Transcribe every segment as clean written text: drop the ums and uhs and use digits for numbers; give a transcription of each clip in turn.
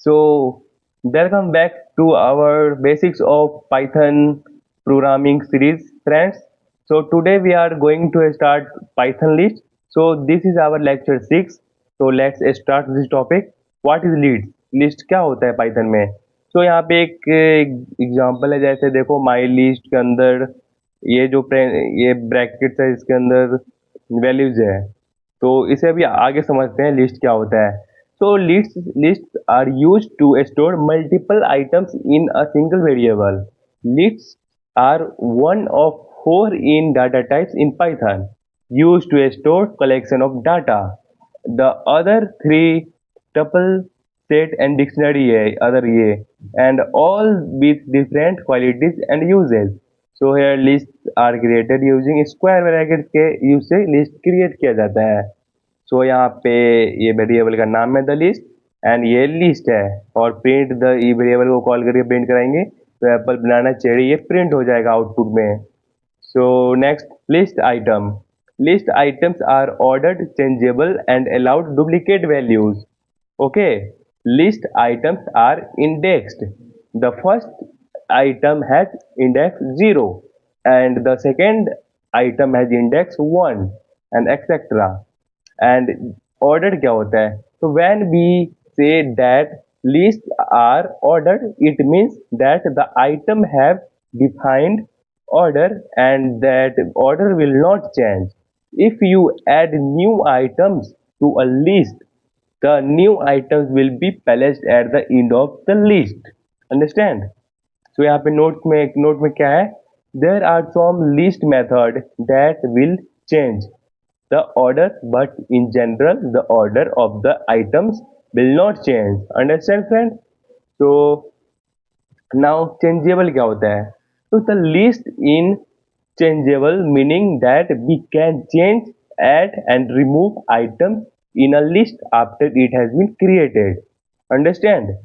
So, welcome back to our Basics of Python programming series, friends. So, today we are going to start Python list. So, this is our lecture 6. So, let's start this topic. What is list? List क्या होता है Python में? So, यहाँ पे एक example है, जैसे देखो माई लिस्ट के अंदर ये जो ये ब्रैकेट्स है, इसके अंदर वैल्यूज है। तो इसे अभी आगे समझते हैं लिस्ट क्या होता है। So lists are used to store multiple items in a single variable. Lists are one of four in data types in Python, used to store collection of data. The other three tuple, set and dictionary है other ये, and all with different qualities and uses. So here lists are created using square brackets के use से list create किया जाता है। So यहाँ पे ये वेरिएबल का नाम है द लिस्ट एंड ये लिस्ट है। और प्रिंट द ई वेरिएबल को कॉल करके प्रिंट कराएंगे तो एप्पल बनाना चेरी ये प्रिंट हो जाएगा आउटपुट में। So next, list item. List items are ordered, changeable and allowed duplicate values. Okay, list items are indexed. The first item has index 0 and the second item has index 1 and etc. And ordered क्या होता है? तो when we say that list are ordered, it means that the item have defined order and that order will not change. If you add new items to a list, the new items will be placed at the end of the list. Understand? So यहाँ पे note में क्या है? There are some list method that will change the order, but in general the order of the items will not change. Understand, friend? So now changeable क्या होता है? तो the list in changeable meaning that we can change, add and remove items in a list after it has been created. Understand?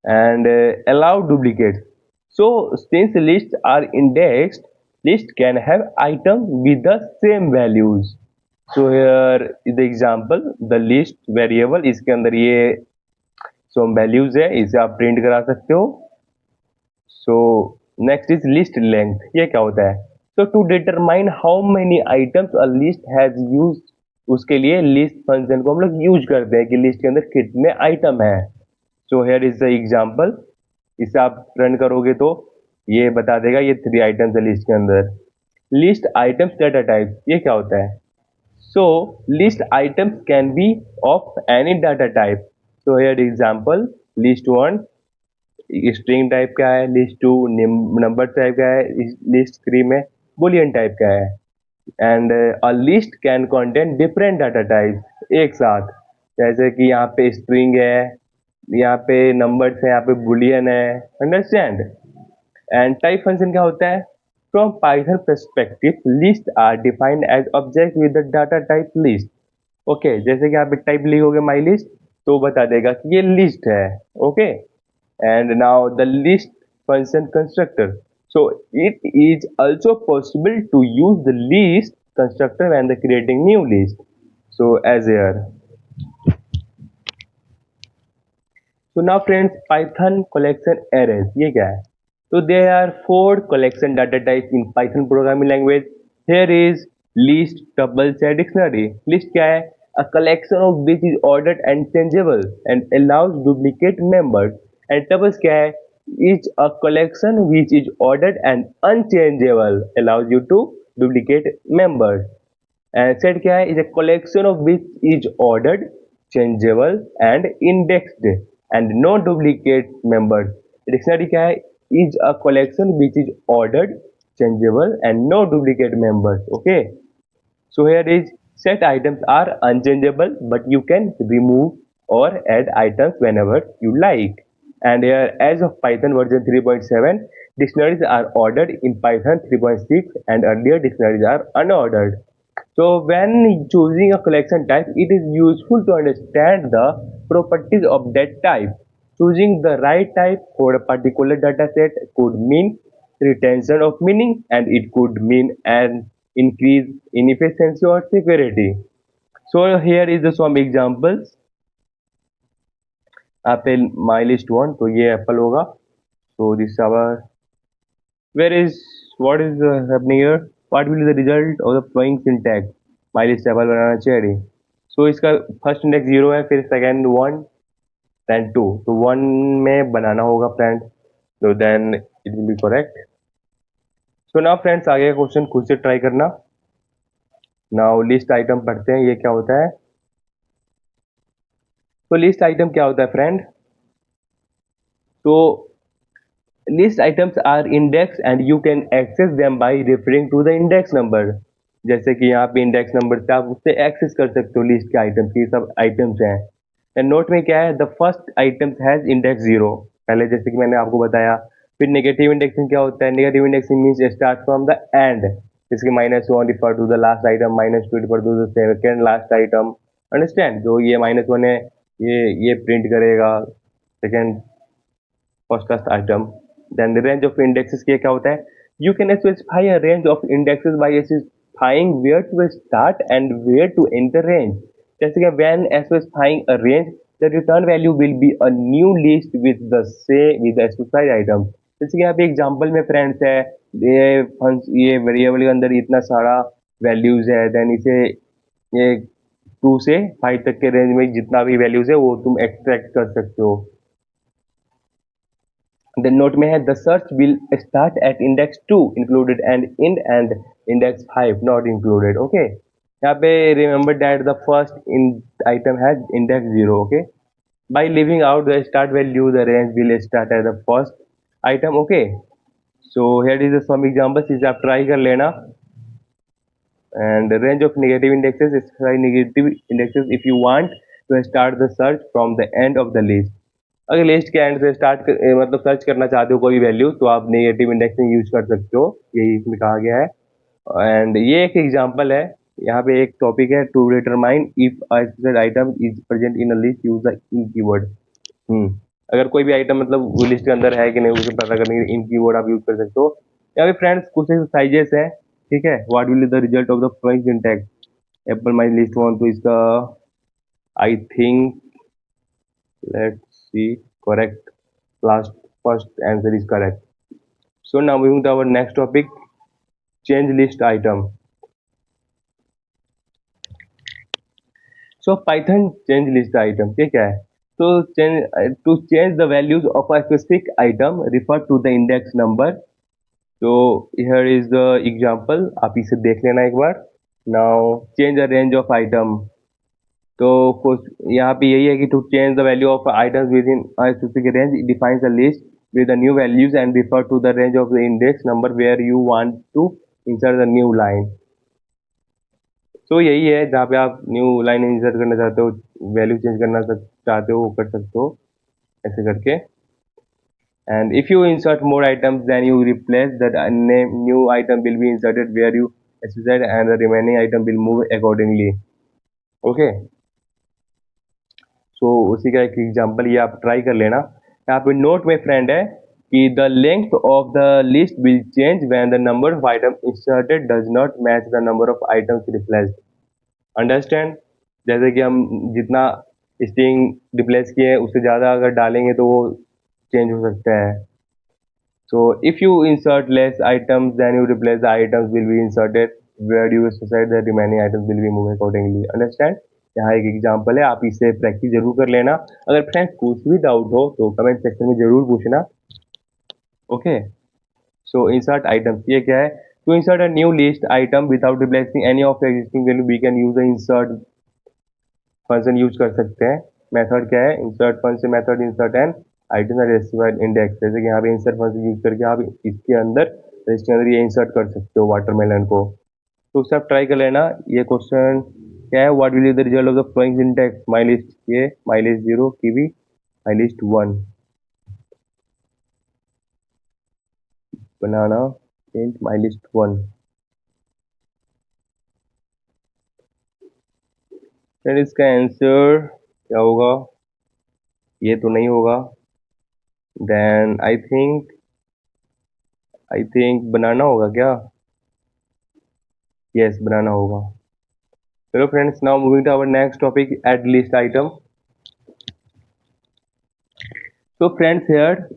And allow duplicates. So since lists are indexed, list can have items with the same values. So here is the example, the list variable, इसके अंदर ये some values है, इसे आप print करा सकते हो। So next is list length, ये क्या होता है? So to determine how many items a list has used, उसके लिए list फंक्शन को हम लोग यूज करते हैं कि लिस्ट के अंदर कितने आइटम है। So here is the example, इसे आप रन करोगे तो ये बता देगा ये 3 आइटम्स है लिस्ट के अंदर। लिस्ट आइटम्स डाटा टाइप, ये क्या होता है? So list items can be of any data type. So here example, list 1 string type का है, list 2 नंबर टाइप का है, list 3 में boolean टाइप का है। And a list can contain different data types एक साथ, जैसे कि यहाँ पे स्ट्रिंग है, यहाँ पे नंबर्स है, यहाँ पे बुलियन है। अंडरस्टैंड? एंड टाइप फंक्शन क्या होता है? From Python perspective, list are defined as object with the data type list. Okay, जैसे कि यहाँ पे टाइप लिखोगे माई लिस्ट तो बता देगा कि ये लिस्ट है। Okay, and now the list function constructor. So it is also possible to use the list constructor when the creating new list. So as here. So now friends, Python collection arrays, ये क्या है? So there are 4 collection data types in Python programming language. Here is list, tuple, set, dictionary. List क्या है? A collection of which is ordered and changeable and allows duplicate members. And tuples क्या है? Is a collection which is ordered and unchangeable, allows you to duplicate members. And set क्या है? Is a collection of which is ordered, changeable and indexed and no duplicate members. Dictionary क्या है? Is a collection which is ordered, changeable and no duplicate members. Okay, so here is set items are unchangeable, but you can remove or add items whenever you like. And here, as of Python version 3.7, dictionaries are ordered in Python 3.6 and earlier dictionaries are unordered. So when choosing a collection type, it is useful to understand the properties of that type. Choosing the right type for a particular dataset could mean retention of meaning, and it could mean an increase in efficiency or security. So here is some examples. Apple my list one, तो ये apple होगा। तो this our where is what is happening here, what will the result of the following syntax, my list apple banana cherry. So इसका first index zero है, फिर second one, then two, तो one में banana होगा friend, तो then it will be correct. So now friends आगे का question खुद से ट्राई करना। नाउ लिस्ट आइटम पढ़ते हैं, ये क्या होता है। तो लिस्ट आइटम क्या होता है फ्रेंड, तो list items are index and you can access them by referring to the index number. जैसे कि यहाँ पे इंडेक्स नंबर से आप उससे एक्सेस कर सकते हो लिस्ट के आइटम्स, ये सब आइटम्स हैं। एंड नोट में क्या है, the first items has index zero, पहले जैसे कि मैंने आपको बताया। फिर नेगेटिव इंडेक्सिंग क्या होता है, negative indexing means start from the end, जैसे minus one refer to the last item, minus two refer to the second last item. Understand, जो ये माइनस वन है ये प्रिंट करेगा second first class item. Then the range of indexes के क्या होता है, you can specify a range of indexes by specifying where to start and where to enter range. जैसे कि when specifying a range, the return value will be a new list with the से with the specified item. जैसे कि यहाँ पे example में friends है, ये वेरिएबल के अंदर इतना सारा वैल्यूज है, देन इसे ये टू से फाइव तक के रेंज में जितना भी वैल्यूज है वो तुम एक्सट्रैक्ट कर सकते हो। The note में है the search will start at index 2 included and index 5 not included. Okay, यहाँ पे remember that the first in item has index 0. Okay, by leaving out the start value the range will start at the first item. Okay, so here is some examples, इसे आप try कर लेना। And the range of negative indexes is negative indexes if you want to start the search from the end of the list। अगर list के and से start मतलब search करना चाहते हो कोई वैल्यू, तो आप नेगेटिव इंडेक्सिंग यूज कर सकते हो, यही इसमें कहा गया है। एंड ये एक एग्जांपल है, यहाँ पे एक टॉपिक है to determine if a specific item is present in a list use the in keyword. अगर कोई भी आइटम मतलब वो लिस्ट के अंदर है कि नहीं उसे पता करने के लिए इन कीवर्ड आप यूज कर सकते हो। यहाँ पे फ्रेंड्स कुछ एक्सरसाइजेस है, ठीक है। What will the result of the following syntax, Apple my list one, तो इसका I think let's see, correct, last first answer is correct। So now moving to our next topic, change list item। So Python change list item ये क्या है, तो to change the values of a specific item refer to the index number। तो here is the example, आप इसे देख लेना एक बार। now change the range of item, तो यहाँ पे यही है कि to change the value of items within specific range defines a list with the new values and refer to the range of the index number where you want to insert the new line। तो यही है जहाँ पे आप new line insert करना चाहते हो, value change करना चाहते हो, वो कर सकते हो ऐसे करके। and if you insert more items then you replace that new item will be inserted where you specified and the remaining item will move accordingly। okay, सो उसी का एक एग्जांपल ये आप ट्राई कर लेना। यहाँ पे नोट में फ्रेंड है कि the length of the list will change when the number of item inserted does not match the number of items replaced. Understand, जैसे कि हम जितना स्ट्रिंग रिप्लेस किए उससे ज़्यादा अगर डालेंगे तो वो चेंज हो सकता है। So if you insert less items then you replace the items will be inserted where you specified the remaining items will be move accordingly. Understand, यहाँ एक एग्जांपल है, आप इसे प्रैक्टिस जरूर कर लेना। अगर फ्रेंड्स कुछ भी डाउट हो तो कमेंट सेक्शन में जरूर पूछना। ओके, सो इंसर्ट आइटम्स ये क्या है, to insert a new list item without replacing any of existing value we can use the insert function use कर सकते हैं। मेथड क्या है, insert function method insert and item received index. जैसे कि यहाँ पे इंसर्ट फंक्शन यूज करके आप इसके अंदर लिस्ट के अंदर ये इंसर्ट कर सकते हो वाटरमेलन को। तो उससे आप ट्राई कर लेना। ये क्वेश्चन क्या है, what will be the result of the following syntax, my list, ये my list zero, kiwi my list one, banana print my list one. फिर इसका आंसर क्या होगा, ये तो नहीं होगा। देन आई थिंक बनाना होगा क्या, यस बनाना होगा। चलो friends, now moving to our next topic, add list item. So friends, here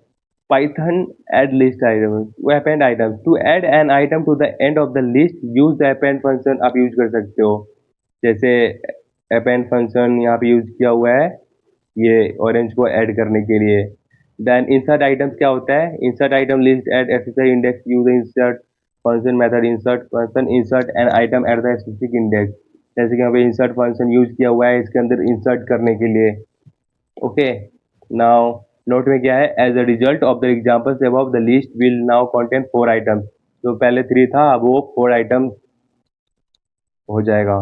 Python add list item to append items. To add an item to the end of the list, use the append function आप use कर सकते हो. जैसे append function यहाँ पे use किया हुआ है ये ऑरेंज को ऐड करने के लिए. देन इंसर्ट आइटम्स क्या होता है? Insert item list at exercise index use insert function method insert function insert an item at the specific index. जैसे कि यहाँ पे इंसर्ट फंक्शन यूज किया हुआ है इसके अंदर इंसर्ट करने के लिए. ओके, नाउ नोट में क्या है? As a result of the examples above the list will now contain 4 items. जो पहले 3 था अब वो 4 आइटम्स हो जाएगा.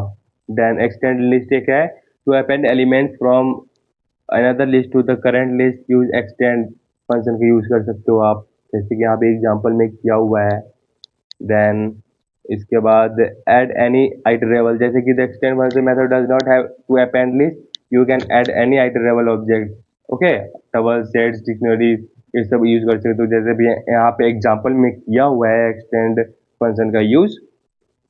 देन एक्सटेंड लिस्ट एक है to append elements from another list to the current list use extend function का यूज कर सकते हो आप, जैसे कि यहाँ पे एग्जांपल में किया हुआ है. देन इसके बाद ऐड एनी आइटरेबल, जैसे कि the extend function method does not have to append list, you can add any iterable object. Okay, tuple sets dictionary ये सब यूज कर सकते हो, जैसे भी यहाँ पे एग्जांपल में किया हुआ है एक्सटेंड फंक्शन का यूज.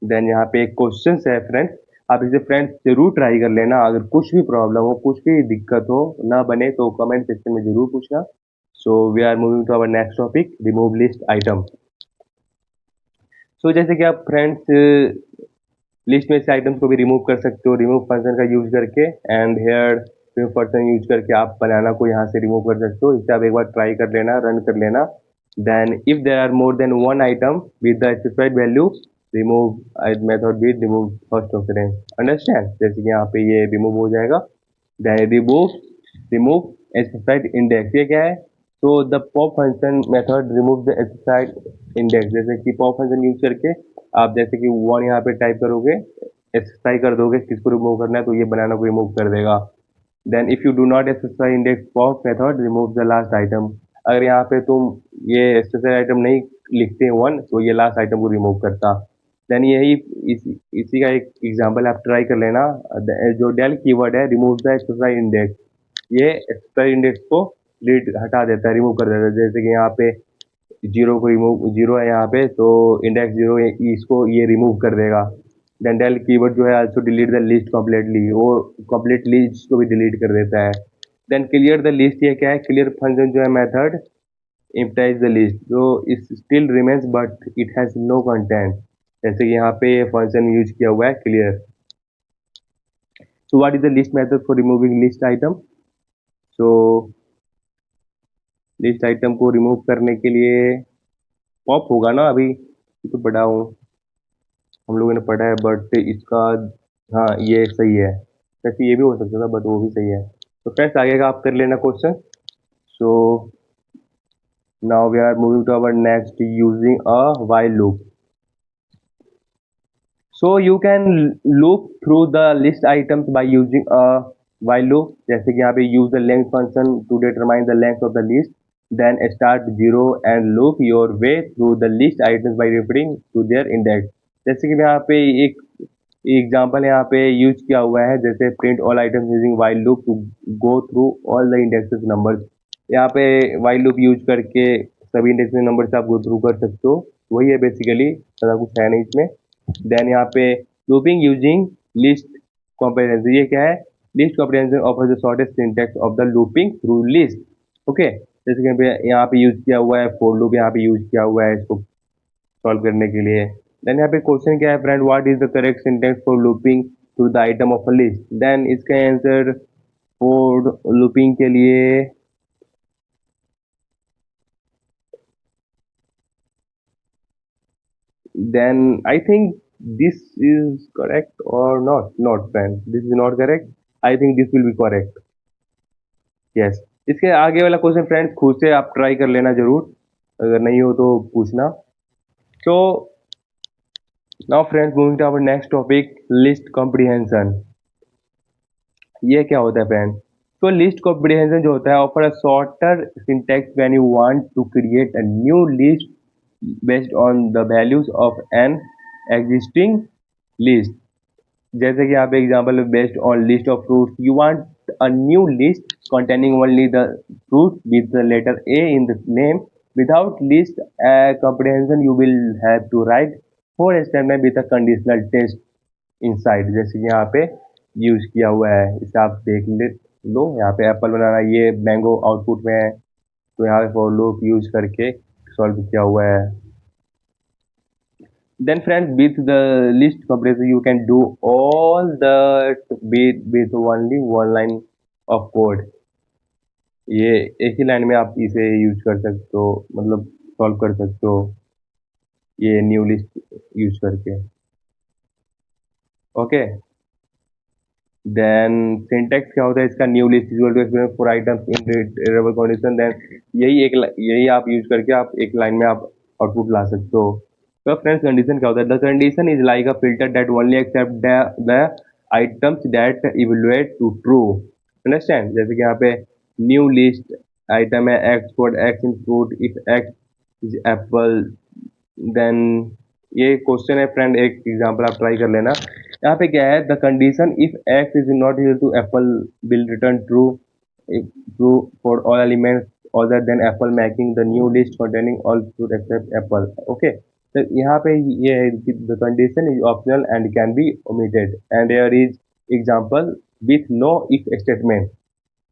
देन यहाँ पे एक क्वेश्चन है फ्रेंड्स, आप इसे फ्रेंड्स जरूर ट्राई कर लेना. अगर कुछ भी प्रॉब्लम हो, कुछ भी दिक्कत हो, ना बने तो कमेंट सेक्शन में जरूर पूछना. So we are moving to our next topic, remove list item. So जैसे कि आप फ्रेंड्स लिस्ट में से आइटम्स को भी रिमूव कर सकते हो रिमूव फंक्शन का यूज करके. And here remove function use करके आप बनाना को यहाँ से रिमूव कर सकते हो. इसे आप एक बार ट्राई कर लेना, रन कर लेना. Then if there are more than one item with the specified value, remove method with remove first occurrence. Understand? जैसे कि यहाँ पे ये रिमूव हो जाएगा. देन रिमूव स्पेसिफाइड इंडेक्स, ये क्या है? तो the pop function method remove the specified index. जैसे कि पॉप फंक्शन यूज करके आप जैसे कि 1 यहाँ पे टाइप करोगे, स्पेसिफाई कर दोगे किसको रिमूव करना है, तो ये बनाना को रिमूव कर देगा. Then if you do not specify index pop method remove the last item. अगर यहाँ पे तुम ये स्पेसिफाइड आइटम नहीं लिखते 1, तो ये लास्ट आइटम को रिमूव करता. देन यही इसी का एक एग्जांपल आप ट्राई कर लेना. जो डेल कीवर्ड है रिमूव द स्पेसिफाइड इंडेक्स, ये स्पेसिफाइड इंडेक्स को डिलीट हटा देता है, रिमूव कर देता है. जैसे कि यहाँ पे जीरो को रिमूव, जीरो है यहाँ पे तो इंडेक्स जीरो इसको ये रिमूव कर देगा. देन डेल कीवर्ड जो है also delete the list completely, वो कम्प्लीट लिस्ट को भी डिलीट कर देता है. देन क्लियर द लिस्ट, ये क्या है? क्लियर फंक्शन जो है मेथड एम्प्टाइज द लिस्ट जो is still remains but it has no content. जैसे कि यहाँ पे फंक्शन यूज किया हुआ है clear. So what is the list method for removing list item? So list item को रिमूव करने के लिए पॉप होगा ना, अभी तो पढ़ा हूँ, हम लोगों ने पढ़ा है, बट इसका हाँ ये सही है. वैसे ये भी हो सकता था बट वो भी सही है. तो फ्रेंड्स आगे का आप कर लेना question. So now we are moving to our next, using a while loop. So you can loop through the list items by using a while loop. जैसे कि यहाँ पे use the length function to determine the length of the list, then start 0 and loop your way through the list items by referring to their index. जैसे कि यहाँ पे एक example यहाँ पे यूज किया हुआ है, जैसे print all items using while loop to go through all the indexes numbers. यहाँ पे while loop यूज करके सभी इंडेक्स नंबर से आप गो थ्रू कर सकते हो. वही है बेसिकली, ज़्यादा कुछ है नहीं इसमें. देन यहाँ पे लूपिंग यूजिंग लिस्ट कॉम्प्रिहेंशन, ये क्या है? List comprehension offer the shortest syntax of the looping through list. Okay, जैसे कि यहाँ पे यूज किया हुआ है फॉर लूप, यहाँ पे यूज किया हुआ है इसको सॉल्व करने के लिए. देन यहाँ पे क्वेश्चन क्या है friend? What is the correct syntax for looping through the item of a list? Then इसका आंसर फॉर लूपिंग के लिए then I think this is correct or not. Not friend, this is not correct. I think this will be correct. Yes. इसके आगे वाला question friends खुद से आप try कर लेना जरूर, अगर नहीं हो तो पूछना. So now friends moving to our next topic, list comprehension. ये क्या होता है फ्रेंड? तो लिस्ट कॉम्प्रिहेंशन जो होता है offer a shorter syntax when you want to create a new list based on the values of an existing list. जैसे कि यहाँ पे example based on list of fruits, you want a new list containing only the fruit with the letter A in the name. Without list comprehension, you will have to write 4 statement with a conditional test inside. जैसे कि यहाँ पे use किया हुआ है, इसे आप देख लो. यहाँ पे एप्पल बनाना, ये मैंगो आउटपुट में है. तो यहाँ पे फॉर लूप यूज करके सॉल्व किया हुआ है. Then friends, with the list comparison, you can do all that with only one line of code. ये एक ही लाइन में आप इसे यूज कर सकते हो, मतलब सॉल्व कर सकते हो ये न्यू लिस्ट यूज करके. ओके. देन सिंटेक्स क्या होता है इसका? New list equal to expression for items in iterable condition. Then यही आप यूज करके आप एक लाइन में आप आउटपुट ला सकते हो. तो फ्रेंड्स कंडीशन क्या होता है? The condition is like a filter that only accept the items that evaluate to true. Understand? जैसे कि यहाँ पे न्यू लिस्ट आइटम है x for x in fruit if x is apple. Then ये question है फ्रेंड, एक example आप try कर लेना. यहाँ पे क्या है? The condition if x is not equal to apple will return true true for all elements other than apple, making the new list containing all fruit except apple. Okay. तो यहाँ पे ये the condition is optional and can be omitted, and there is example with no if statement.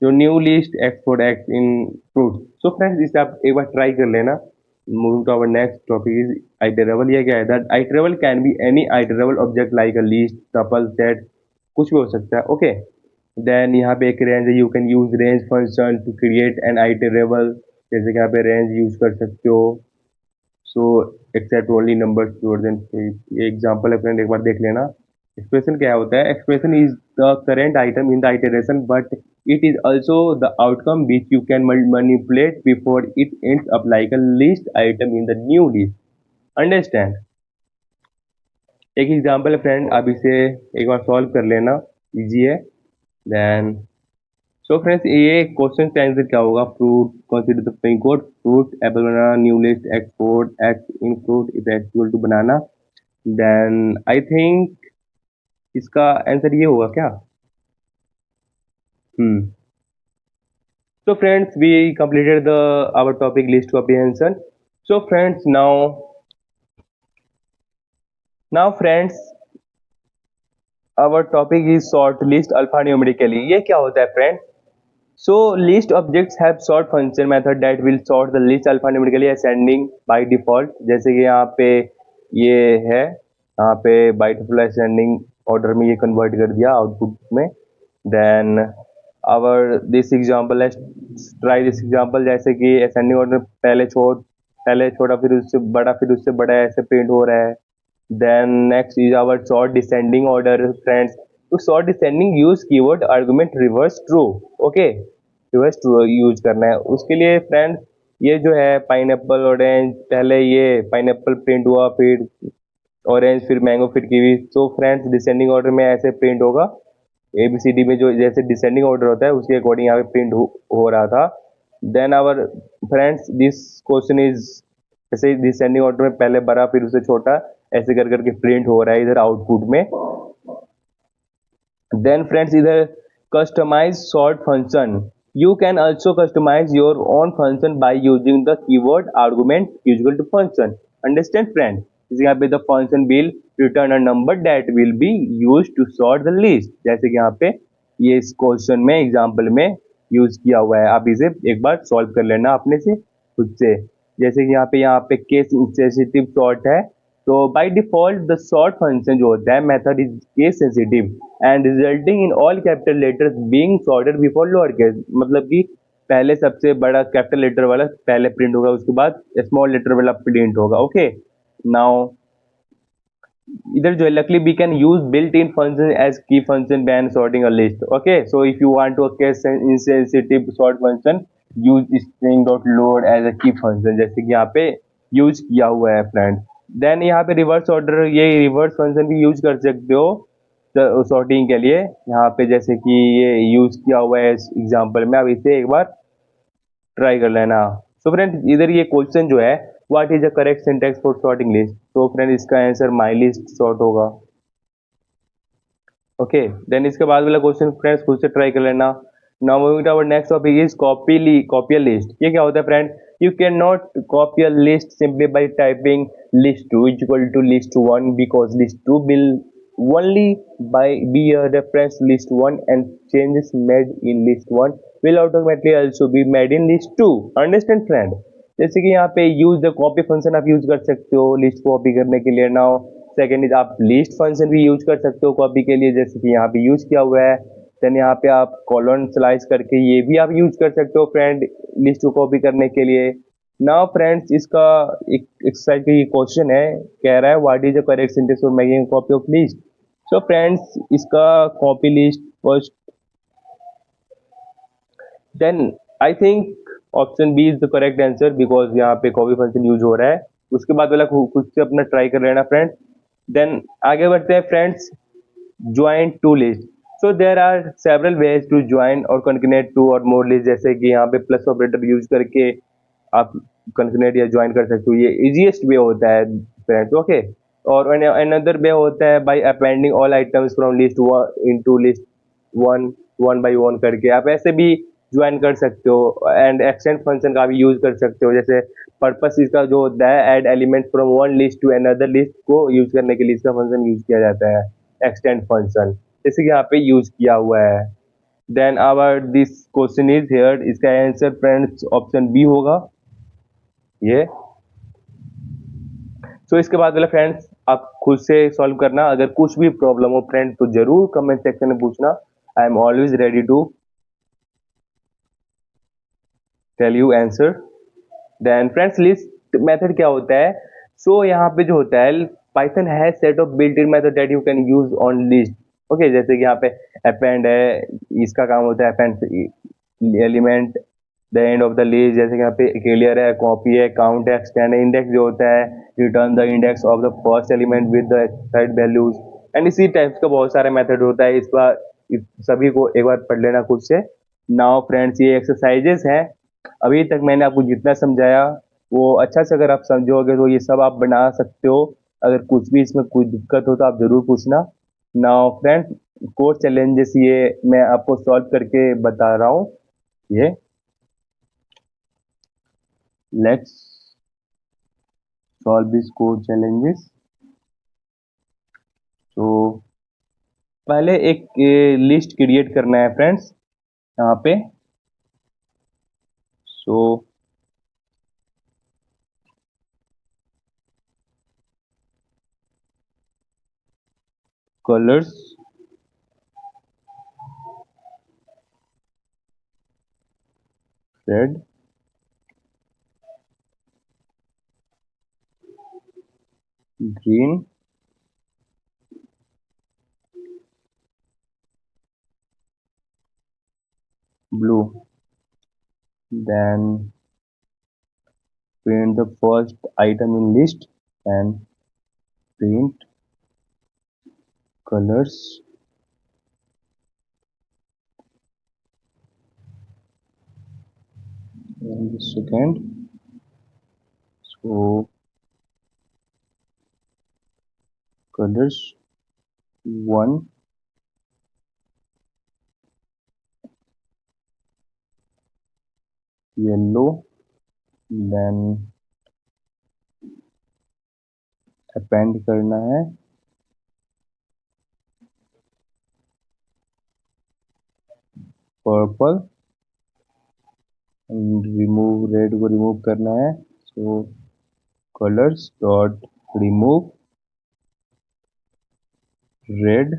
जो new list x for x in fruit. So friends इसे आप एक बार try कर लेना. Moving to our next topic is iterable. ये क्या है? That iterable can be any iterable object like a list, tuple, set, कुछ भी हो सकता है. ओके. देन यहाँ पे एक रेंज है. You can use range function to create an iterable. जैसे कि यहाँ पे रेंज यूज कर सकते हो. So except only number greater than 3. ये एग्जांपल है फ्रेंड, एक बार देख लेना. एक्सप्रेशन क्या होता है? Expression is the current item in the iteration but it is also the outcome which you can manipulate before it ends up like a list item in the new list. Understand? एक example है friend, आप इसे एक बार solve कर लेना, easy है. Then so friends ये क्वेश्चन का आंसर क्या होगा? Fruit consider the pin code fruit apple banana new list x for x in fruit if x equal to banana. Then I think इसका आंसर ये होगा क्या? So friends, we completed our topic list comprehension. So friends, now friends, our topic is sort list alphanumerically. ये क्या होता है friend? So list objects have sort function method that will sort the list alphanumerically ascending by default. जैसे कि यहाँ पे ये है, यहाँ पे by default ascending order में ये convert कर दिया output में. Then our this example, let's try this example. जैसे कि ascending order पहले छोटा फिर उससे बड़ा ऐसे प्रिंट हो रहा है. Then next is our sort descending order friends. तो sort descending use keyword argument reverse true. Okay, reverse true use करना है. उसके लिए फ्रेंड्स ये जो है पाइनएप्पल ऑरेंज, पहले ये पाइनएप्पल प्रिंट हुआ, फिर ऑरेंज, फिर मैंगो, फिर कीवी. तो फ्रेंड्स डिसेंडिंग ऑर्डर में ऐसे प्रिंट होगा. ABCD में जो जैसे डिसेंडिंग ऑर्डर होता है उसके अकॉर्डिंग यहाँ पे प्रिंट हो रहा था. Then our friends this question is जैसे डिसेंडिंग ऑर्डर में पहले बड़ा फिर उससे छोटा ऐसे कर करके प्रिंट हो रहा है इधर आउटपुट में. देन फ्रेंड्स इधर customize sort function. You can also customize your own function by using the keyword argument usual to function. Understand friend? यहाँ पे the function will return a number that will be use to sort the list. जैसे कि यहाँ पे ये इस question में example में यूज किया हुआ है. आप इसे एक बार सॉल्व कर लेना अपने से खुद से. जैसे कि यहाँ पे केस सेंसिटिव सॉर्ट है. तो by default the sort function जो होता है method is case sensitive and resulting in all capital letters being sorted before lower case. मतलब कि पहले सबसे बड़ा कैपिटल लेटर वाला पहले प्रिंट होगा, उसके बाद स्मॉल लेटर वाला प्रिंट होगा. ओके. नाउ इधर जो है luckily we can use built-in function as key function when sorting a list. Okay, so if you want to case insensitive sort function use string.load as a key function जैसे कि यहाँ पे use किया हुआ है फ्रेंड. देन यहाँ पे reverse order, ये रिवर्स फंक्शन भी यूज कर सकते हो सॉर्टिंग के लिए. यहाँ पे जैसे कि ये यूज किया हुआ है एग्जाम्पल में, अब इसे एक बार ट्राई कर लेना. सो फ्रेंड इधर ये क्वेश्चन जो है what is the correct syntax for sorting list. तो फ्रेंड इसका आंसर माई लिस्ट सॉर्ट होगा. ओके. देन इसके बाद वाला क्वेश्चन फ्रेंड्स खुद से ट्राई कर लेना. Now moving to our next topic is copy list. ये क्या होता है friend? You can not copy a list simply by typing list 2 is equal to list 1 because list 2 will only by be a reference list 1 and changes made in list 1 will automatically also be made in list 2. Understand friend? जैसे कि यहाँ पे use the copy function आप use कर सकते हो list copy करने के लिए. नाउ सेकेंड इज आप लिस्ट फंक्शन भी यूज कर सकते हो कॉपी के लिए, जैसे कि यहाँ पे यूज किया हुआ है. देन यहाँ पे आप कॉलन स्लाइस करके ये भी आप यूज कर सकते हो फ्रेंड लिस्ट को कॉपी करने के लिए. नाउ फ्रेंड्स इसका एक एक्सरसाइज का ये क्वेश्चन है, कह रहा है what is the correct syntax for making copy of list. So friends इसका copy list first, then I think option B is the correct answer because यहाँ पे कॉपी फंक्शन यूज हो रहा है. उसके बाद वाला खुद से अपना ट्राई कर लेना फ्रेंड. देन आगे बढ़ते हैं friends. Join two list. So there are several ways to join or concatenate to और मोर लिस्ट, जैसे कि यहाँ पे प्लस ऑपरेटर यूज करके आप कंकेटनेट या ज्वाइन कर सकते हो. ये इजीएस्ट वे होता है फ्रेंड्स. ओके. और अनदर वे होता है by appending all items from list into list one one by one करके आप ऐसे भी ज्वाइन कर सकते हो. एंड एक्सटेंड फंक्शन का भी यूज कर सकते हो. जैसे पर्पस इसका जो होता है add element from one list to another list को यूज करने के लिए इसका फंक्शन यूज किया जाता है, एक्सटेंड फंक्शन, जैसे कि यहाँ पे यूज किया हुआ है. Then our this question is here. इसका आंसर फ्रेंड्स ऑप्शन बी होगा ये. सो इसके बाद वाला फ्रेंड्स आप खुद से सॉल्व करना. अगर कुछ भी प्रॉब्लम हो फ्रेंड तो जरूर कमेंट सेक्शन में पूछना. I am always ready to tell you answer. Then friends list method क्या होता है. सो यहाँ पे जो होता है Python has set of built in method that you can use on list. Okay, जैसे कि यहाँ पे अपेंड है, इसका काम होता है append element the end of the list. जैसे कि यहाँ पे क्लियर है, कॉपी है, काउंट है, एक्सटेंड है. इंडेक्स जो होता है return the index of the first element with the side values. And इसी टाइप का बहुत सारे मेथड होता है. इस बार सभी को एक बार पढ़ लेना खुद से. नाउ फ्रेंड्स ये एक्सरसाइजेस हैं. अभी तक मैंने आपको जितना समझाया वो अच्छा से अगर आप समझोगे तो ये सब आप बना सकते हो. अगर कुछ भी इसमें कोई दिक्कत हो तो आप जरूर पूछना. नाउ फ्रेंड्स कोड चैलेंजेस ये मैं आपको सॉल्व करके बता रहा हूँ. ये let's solve this code challenges. तो पहले एक लिस्ट क्रिएट करना है फ्रेंड्स यहाँ पे. सो colors, red, green, blue. Then print the first item in list and print colors. And the second, so colors 1, yellow, then append करना है पर्पल एंड रिमूव रेड को रिमूव करना है. So colours dot remove red,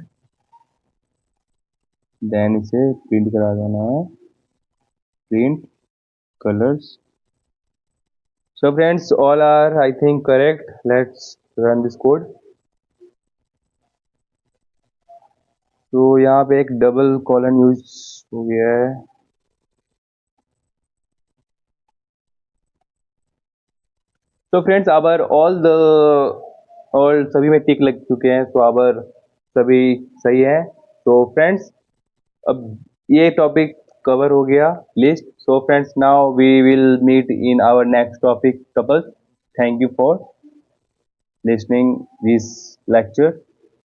then इसे print करा देना है print colors. So friends all are I think correct. Let's run this code. तो यहाँ पे एक डबल कॉलन यूज हो गया है. तो फ्रेंड्स अबर ऑल सभी में टिक लग चुके हैं. तो अबर सभी सही है. तो फ्रेंड्स अब ये टॉपिक कवर हो गया list. So friends now we will meet in our next topic couples. Thank you for listening this lecture.